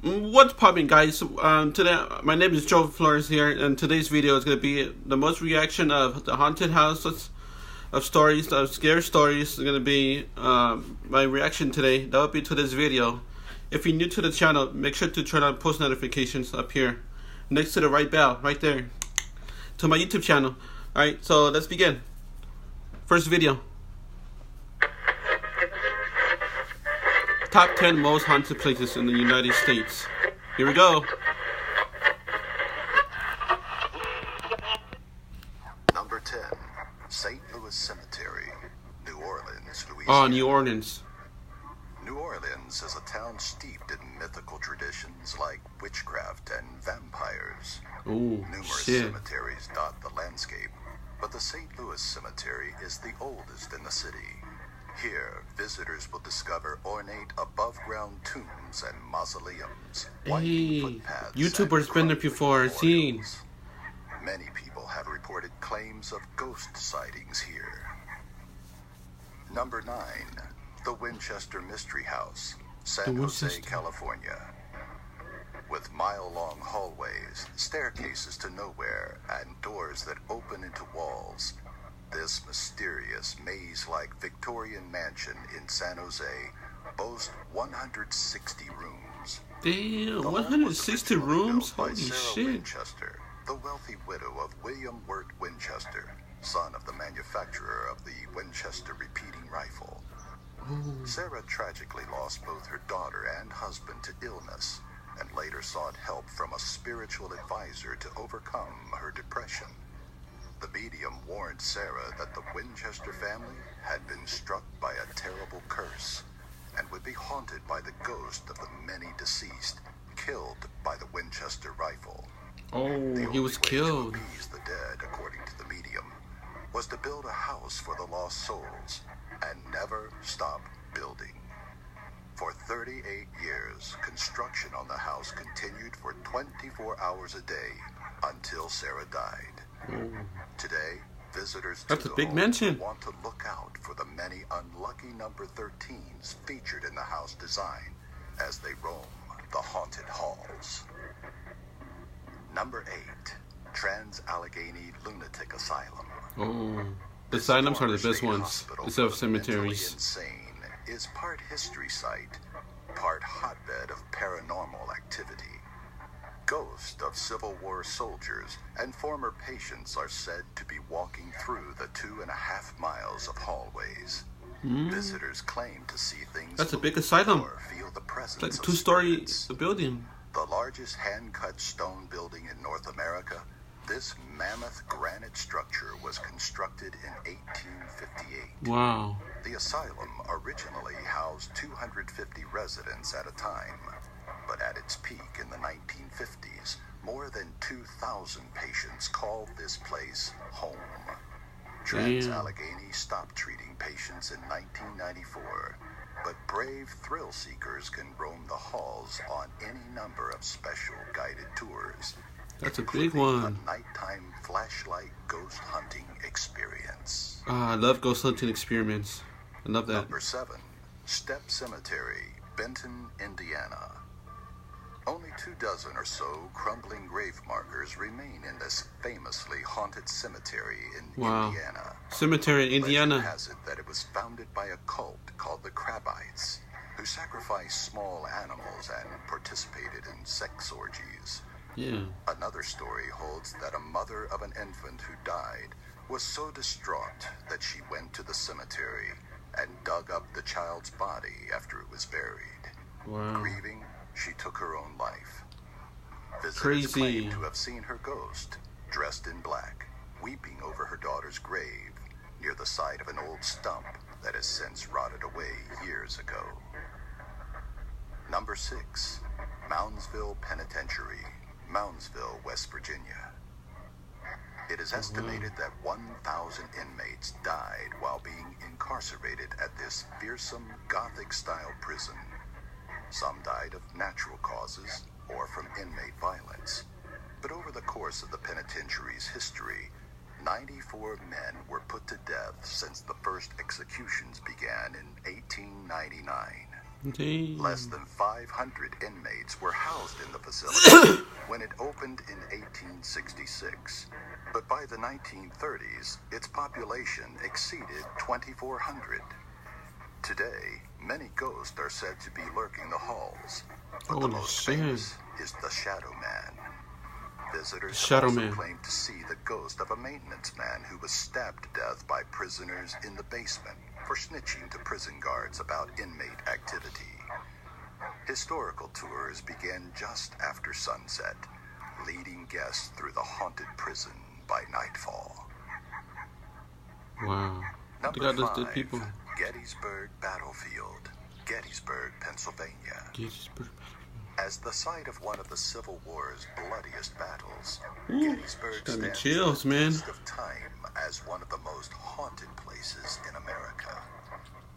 What's popping, guys? Today, my name is Joe Flores here, and today's video is going to be the most reaction of the haunted houses, of stories, of scary stories. It's going to be my reaction today. That will be to this video. If you're new to the channel, make sure to turn on post notifications up here, next to the right bell, right there, to my YouTube channel. Alright, so let's begin. First video. Top 10 most haunted places in the United States. Here we go. Number 10, St. Louis Cemetery, New Orleans, Louisiana. Oh, New Orleans. New Orleans is a town steeped in mythical traditions like witchcraft and vampires. Ooh, Numerous shit. cemeteries dot the landscape, but the St. Louis Cemetery is the oldest in the city. Here, visitors will discover ornate above-ground tombs and mausoleums, winding footpaths, YouTubers been there before, seen. Many people have reported claims of ghost sightings here. Number 9, the Winchester Mystery House, San Jose, California. With mile-long hallways, staircases to nowhere, and doors that open into walls, this mysterious maze-like Victorian mansion in San Jose boasts 160 rooms. Damn, 160 rooms? Holy Sarah shit. Winchester, the wealthy widow of William Wirt Winchester, son of the manufacturer of the Winchester repeating rifle. Sarah tragically lost both her daughter and husband to illness, and later sought help from a spiritual advisor to overcome her depression. The medium warned Sarah that the Winchester family had been struck by a terrible curse and would be haunted by the ghost of the many deceased killed by the Winchester rifle. Oh, he was killed. To appease the dead, according to the medium, was to build a house for the lost souls and never stop building. For 38 years, construction on the house continued for 24 hours a day until Sarah died. Today, visitors to the home want to look out for the many unlucky number 13s featured in the house design as they roam the haunted halls. Number 8, Trans-Allegheny Lunatic Asylum. Oh, the asylums are the best ones, instead of cemeteries. Insane is part history site, part hotbed of paranormal activity. Ghosts of Civil War soldiers and former patients are said to be walking through the 2.5 miles of hallways. Visitors claim to see things. That's a big asylum. Or feel the presence it's like of 2-story spirits. building. The largest hand-cut stone building in North America, this mammoth granite structure was constructed in 1858. Wow. The asylum originally housed 250 residents at a time, but at its peak in the 1950s, more than 2,000 patients called this place home. Trans-Allegheny stopped treating patients in 1994, but brave thrill seekers can roam the halls on any number of special guided tours. That's a big one. A nighttime flashlight ghost hunting experience. I love ghost hunting experiments. I love that. Number 7, Step Cemetery, Benton, Indiana. Only 24 or so crumbling grave markers remain in this famously haunted cemetery in Indiana. Cemetery in Indiana. Legend has it that it was founded by a cult called the Crabbites, who sacrificed small animals and participated in sex orgies. Yeah. Another story holds that a mother of an infant who died was so distraught that she went to the cemetery and dug up the child's body after it was buried. Wow. Grieving, she took her own life. Visitors claim to have seen her ghost, dressed in black, weeping over her daughter's grave near the site of an old stump that has since rotted away years ago. Number 6, Moundsville Penitentiary, Moundsville, West Virginia. It is estimated that 1,000 inmates died while being incarcerated at this fearsome Gothic-style prison. Some died of natural causes or from inmate violence. But over the course of the penitentiary's history, 94 men were put to death since the first executions began in 1899. Damn. Less than 500 inmates were housed in the facility when it opened in 1866. But by the 1930s, its population exceeded 2,400. Today, many ghosts are said to be lurking the halls, but the most famous is the Shadow Man. Visitors have also claimed to see the ghost of a maintenance man who was stabbed to death by prisoners in the basement for snitching to prison guards about inmate activity. Historical tours begin just after sunset, leading guests through the haunted prison by nightfall. Wow. Number 5, people. Gettysburg Battlefield, Gettysburg, Pennsylvania. As the site of one of the Civil War's bloodiest battles, Gettysburg stands the test of time as one of the most haunted places in America.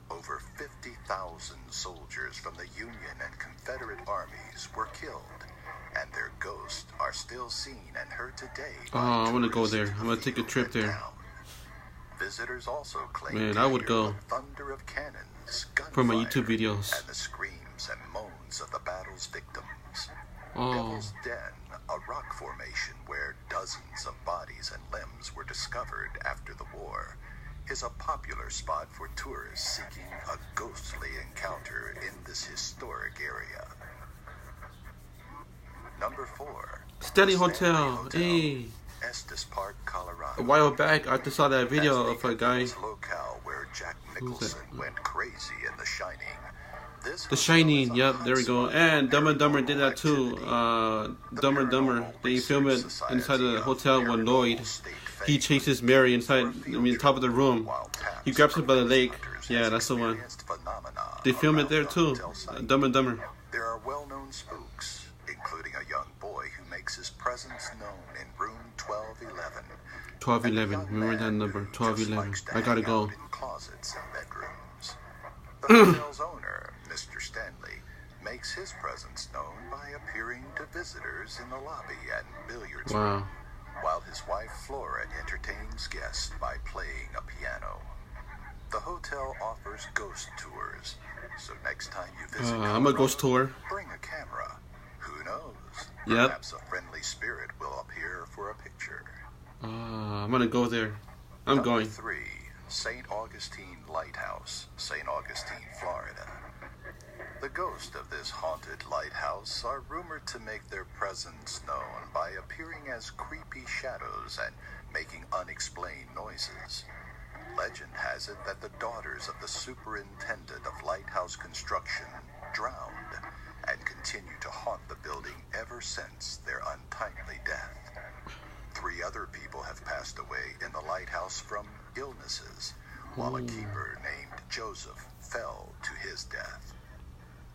Over 50,000 soldiers from the Union and Confederate armies were killed, and their ghosts are still seen and heard today. I want to go there. I'm going to take a trip there. Visitors also claim to I would hear go the thunder of cannons, for my gunfire, YouTube videos. and the screams and moans of the battle's victims. Oh. Devil's Den, a rock formation where dozens of bodies and limbs were discovered after the war, is a popular spot for tourists seeking a ghostly encounter in this historic area. Number 4. Steady Hotel. Hey. Estes Park, Colorado. A while back, I just saw that video of a guy. Locale where Jack Nicholson went crazy in The Shining. The Shining, yep, there we go. And Dumb and Dumber did that too. Dumb and Dumber, they filmed it inside the hotel when Lloyd, he chases Mary inside, top of the room. He grabs her by the leg. Yeah, that's the one. They filmed it there too. Dumb and Dumber. There are well-known spooks, including a young boy who makes his presence known in room 1211. 1211, remember that number, 1211. I gotta go. In closets and bedrooms. The hotel's owner, Mr. Stanley, makes his presence known by appearing to visitors in the lobby and billiards room, while his wife Flora entertains guests by playing a piano. The hotel offers ghost tours, so next time you visit I'm a ghost tour. Bring a camera. Who knows? Yep. Perhaps a friendly spirit will appear for a picture. I'm gonna go there. I'm Number going. 3, St. Augustine Lighthouse, St. Augustine, Florida. The ghosts of this haunted lighthouse are rumored to make their presence known by appearing as creepy shadows and making unexplained noises. Legend has it that the daughters of the superintendent of lighthouse construction drowned and continue to haunt the building ever since their untimely death. 3 other people have passed away in the lighthouse from illnesses, while a keeper named Joseph fell to his death.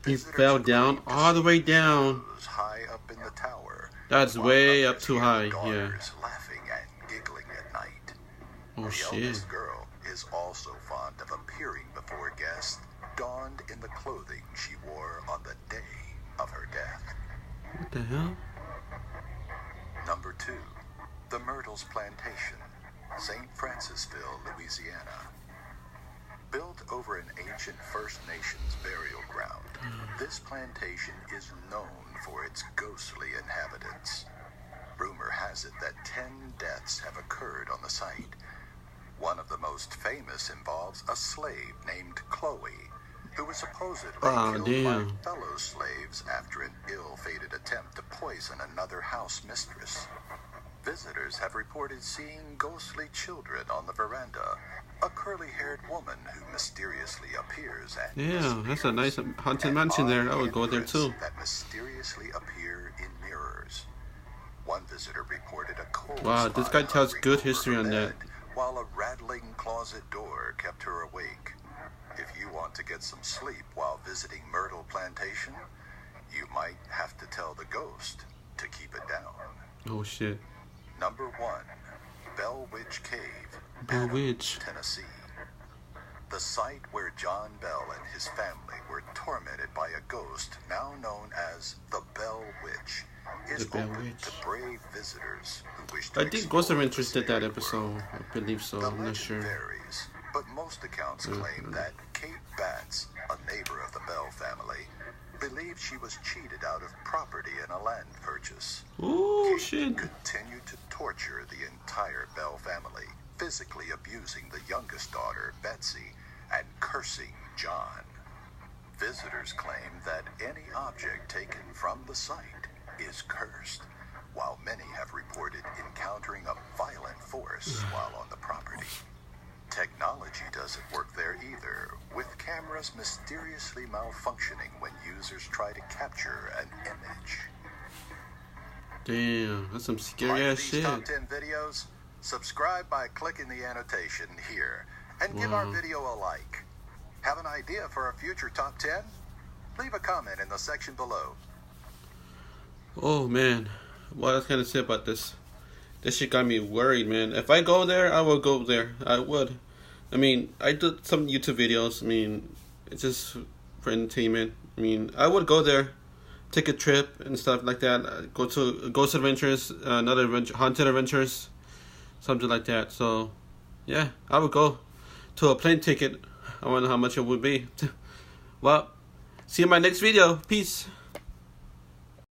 He fell down, all the way down. High up in the tower. That's way up too high, yeah. Laughing and giggling at night. Oh the shit. eldest girl is also fond of appearing before guests, donned in the clothing she wore on the day of her death. What the hell? Number 2, the Myrtles Plantation, St. Francisville, Louisiana. Built over an ancient First Nations burial ground, this plantation is known for its ghostly inhabitants. Rumor has it that 10 deaths have occurred on the site. One of the most famous involves a slave named Chloe, who was supposedly killed by fellow slaves after an ill-fated attempt to poison another house mistress. Visitors have reported seeing ghostly children on the veranda, a curly-haired woman who mysteriously appears at that's a nice haunted mansion there. I would go there too. That mysteriously appear in mirrors. One visitor reported a cold Wow, this guy tells good history on that. While a rattling closet door kept her awake. If you want to get some sleep while visiting Myrtle Plantation, you might have to tell the ghost to keep it down. Oh shit. Number 1, Bell Witch Cave, Bell Witch, Tennessee. The site where John Bell and his family were tormented by a ghost now known as the Bell Witch is open to brave visitors who wish to I think Ghost of Interest did that episode. I believe so. I'm not sure. Varies, but most accounts claim that Kate Batts, a neighbor of the Bell family, believed she was cheated out of property in a land purchase. Oh, Kate shit. continued to torture the entire Bell family, physically abusing the youngest daughter, Betsy, and cursing John. Visitors claim that any object taken from the site is cursed, while many have reported encountering a violent force while on the property. Technology doesn't work there either, with cameras mysteriously malfunctioning when users try to capture an image. Damn, that's some scary Like ass these shit. top 10 videos? Subscribe by clicking the annotation here and give our video a like. Have an idea for a future top 10? Leave a comment in the section below. Oh man, what else can I say about this? This shit got me worried, man. If I go there, I will go there. I would. I mean, I did some YouTube videos. I mean, it's just for entertainment. I mean, I would go there, take a trip and stuff like that. Go to Ghost Adventures, another Haunted Adventures, something like that. So, yeah, I would go to a plane ticket. I wonder how much it would be. Well, see you in my next video. Peace.